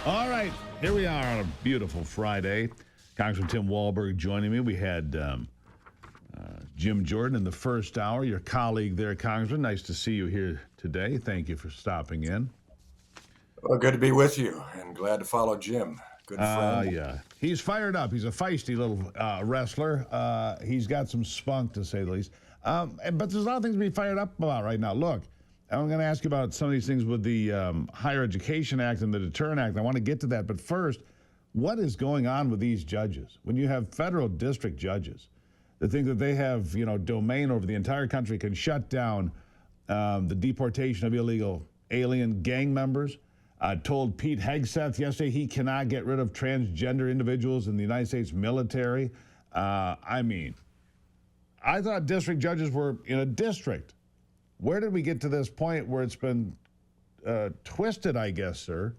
All right, here we are on a beautiful Friday. Congressman Tim Walberg joining me. We had Jim Jordan in the first hour, your colleague there, Congressman. Nice to see you here today. Thank you for stopping in. Well, good to be with you, and glad to follow Jim. Good friend. Yeah, he's fired up. He's a feisty little wrestler. He's got some spunk, to say the least. But there's a lot of things to be fired up about right now. Look, I'm going to ask you about some of these things with the Higher Education Act and the Deterrent Act. I want to get to that. But first, what is going on with these judges? When you have federal district judges that think that they have, domain over the entire country, can shut down the deportation of illegal alien gang members, told Pete Hegseth yesterday he cannot get rid of transgender individuals in the United States military. I thought district judges were in a district. Where did we get to this point where it's been twisted, I guess, sir,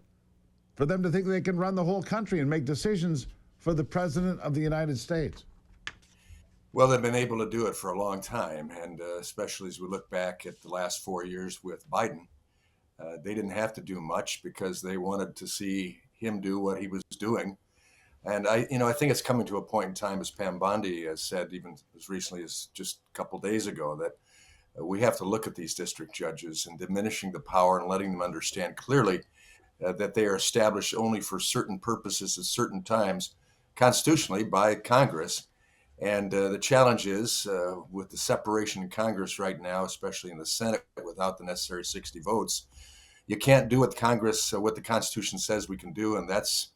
for them to think they can run the whole country and make decisions for the President of the United States? Well, they've been able to do it for a long time, and especially as we look back at the last 4 years with Biden, they didn't have to do much because they wanted to see him do what he was doing. And I think it's coming to a point in time, as Pam Bondi has said, even as recently as just a couple days ago, that we have to look at these district judges and diminishing the power and letting them understand clearly that they are established only for certain purposes at certain times constitutionally by Congress. And the challenge is with the separation in Congress right now, especially in the Senate, without the necessary 60 votes, you can't do what Congress, what the Constitution says we can do, and that's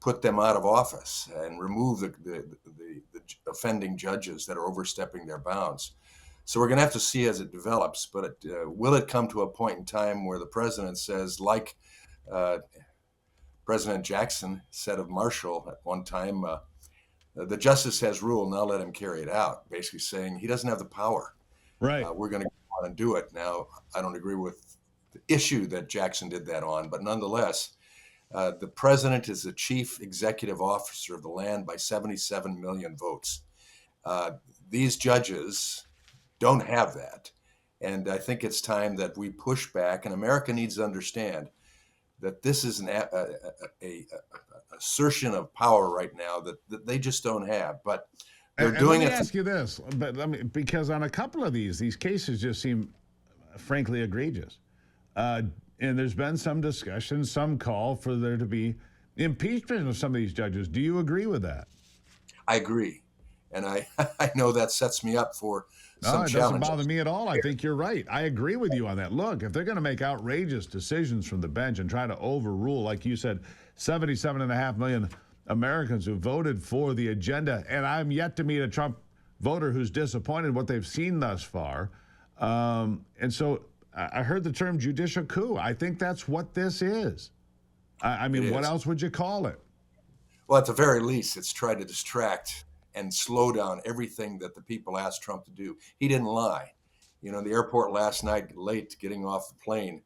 put them out of office and remove the offending judges that are overstepping their bounds. So we're going to have to see as it develops, but will it come to a point in time where the president says, like President Jackson said of Marshall at one time, the justice has ruled, now let him carry it out, basically saying he doesn't have the power. Right. We're going to go on and do it. Now, I don't agree with the issue that Jackson did that on, but nonetheless, the president is the chief executive officer of the land by 77 million votes. These judges don't have that. And I think it's time that we push back, and America needs to understand that this is an assertion of power right now that they just don't have. But they're doing it. Let me ask you this, because on a couple of these cases just seem frankly egregious. And there's been some discussion, some call for there to be impeachment of some of these judges. Do you agree with that? I agree. And I know that sets me up for some it challenges. Doesn't bother me at all. I think you're right. I agree with you on that. Look, if they're going to make outrageous decisions from the bench and try to overrule, like you said, 77.5 million Americans who voted for the agenda, and I'm yet to meet a Trump voter who's disappointed in what they've seen thus far. And so I heard the term judicial coup. I think that's what this is. What else would you call it? Well, at the very least, it's tried to distract and slow down everything that the people asked Trump to do. He didn't lie. The airport last night, late getting off the plane,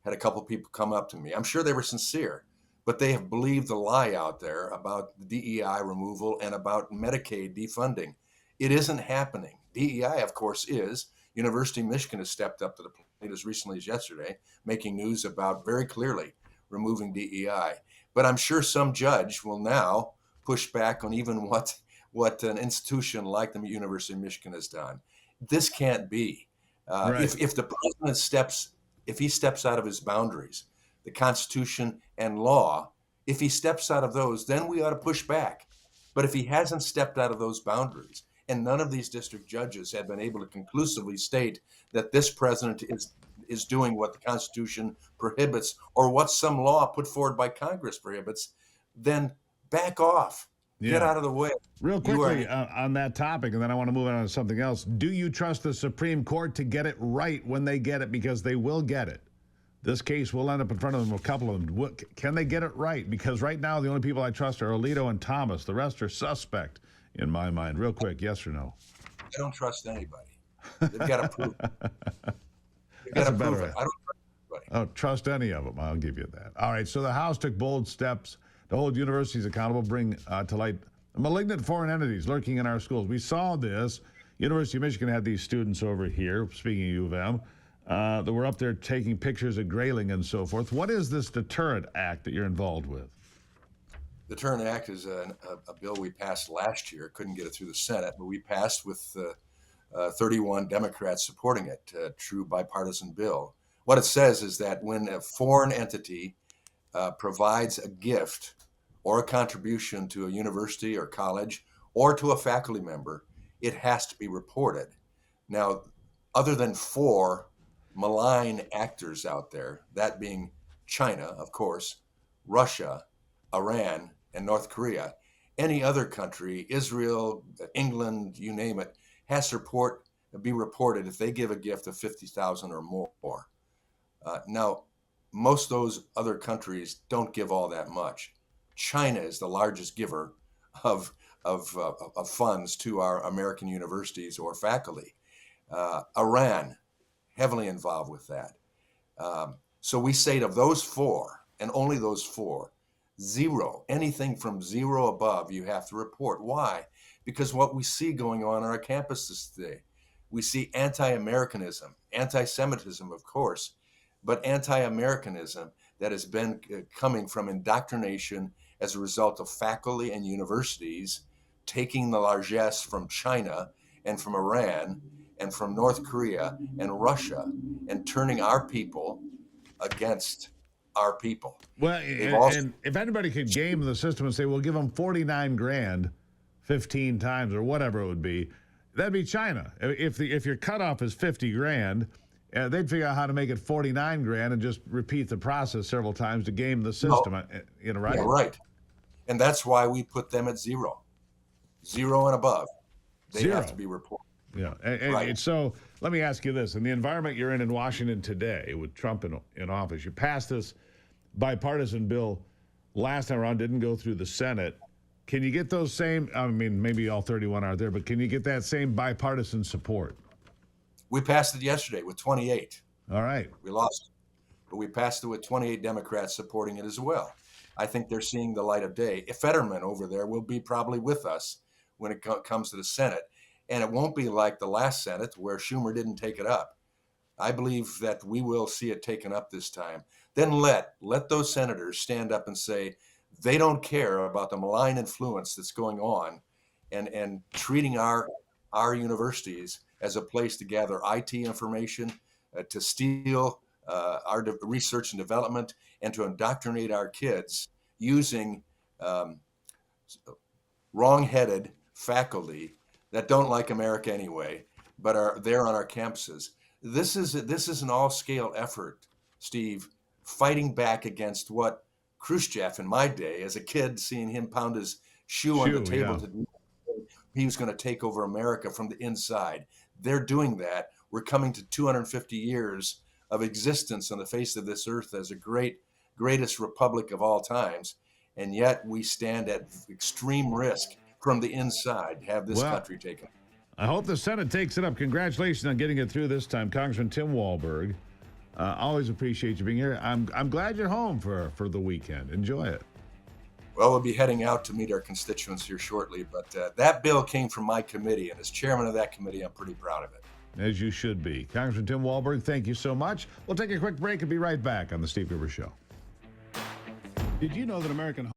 had a couple people come up to me. I'm sure they were sincere, but they have believed the lie out there about the DEI removal and about Medicaid defunding. It isn't happening. DEI, of course, is. University of Michigan has stepped up to the plate as recently as yesterday, making news about very clearly removing DEI. But I'm sure some judge will now push back on even what an institution like the University of Michigan has done. This can't be. Right. If the president steps out of his boundaries, the Constitution and law, if he steps out of those, then we ought to push back. But if he hasn't stepped out of those boundaries, and none of these district judges have been able to conclusively state that this president is doing what the Constitution prohibits or what some law put forward by Congress prohibits, then back off. Yeah. Get out of the way. Real quickly on that topic, and then I want to move on to something else. Do you trust the Supreme Court to get it right when they get it? Because they will get it. This case will end up in front of them, a couple of them. Can they get it right? Because right now, the only people I trust are Alito and Thomas. The rest are suspect in my mind. Real quick, yes or no? I don't trust anybody. They've got to prove it. That's a better I don't trust anybody. Oh, trust any of them. I'll give you that. All right, so the House took bold steps to hold universities accountable, bring to light malignant foreign entities lurking in our schools. We saw this. University of Michigan had these students over here, speaking of U of M, that were up there taking pictures of Grayling and so forth. What is this Deterrent Act that you're involved with? The Deterrent Act is a bill we passed last year. Couldn't get it through the Senate, but we passed with 31 Democrats supporting it. True bipartisan bill. What it says is that when a foreign entity provides a gift or a contribution to a university or college or to a faculty member, it has to be reported. Now, other than 4 malign actors out there, that being China, of course, Russia, Iran, and North Korea, any other country, Israel, England, you name it, has to be reported if they give a gift of $50,000 or more. Now, most of those other countries don't give all that much. China is the largest giver of funds to our American universities or faculty. Iran, heavily involved with that. So we say of those 4, and only those 4, 0, anything from 0 above, you have to report. Why? Because what we see going on our campuses today, we see anti-Americanism, anti-Semitism, of course, but anti-Americanism that has been coming from indoctrination as a result of faculty and universities taking the largesse from China and from Iran and from North Korea and Russia and turning our people against our people. Well, and if anybody could game the system and say, we'll give them 49 grand 15 times or whatever it would be, that'd be China. If your cutoff is 50 grand, they'd figure out how to make it 49 grand and just repeat the process several times to game the system. Right? Yeah, right. And that's why we put them at 0 and above. They have to be reported. Yeah. And so let me ask you this. In the environment you're in Washington today with Trump in office, you passed this bipartisan bill last time around, didn't go through the Senate. Can you get those same, I mean, maybe all 31 aren't there, but can you get that same bipartisan support? We passed it yesterday with 28. All right. We lost, but we passed it with 28 Democrats supporting it as well. I think they're seeing the light of day. Fetterman over there will be probably with us when it comes to the Senate. And it won't be like the last Senate where Schumer didn't take it up. I believe that we will see it taken up this time. Then let those senators stand up and say they don't care about the malign influence that's going on and treating our universities as a place to gather IT information, to steal our research and development, and to indoctrinate our kids using wrong-headed faculty that don't like America anyway, but are there on our campuses. This is an all-scale effort, Steve, fighting back against what Khrushchev in my day, as a kid, seeing him pound his shoe on the table, he was going to take over America from the inside. They're doing that. We're coming to 250 years of existence on the face of this earth as a greatest republic of all times, and yet we stand at extreme risk from the inside to have this country taken. I hope the Senate takes it up. Congratulations on getting it through this time, Congressman Tim Walberg. Always appreciate you being here. I'm glad you're home for the weekend. Enjoy it. Well, we'll be heading out to meet our constituents here shortly, but that bill came from my committee, and as chairman of that committee, I'm pretty proud of it. As you should be. Congressman Tim Walberg, thank you so much. We'll take a quick break and be right back on The Steve Gruber Show. Did you know that American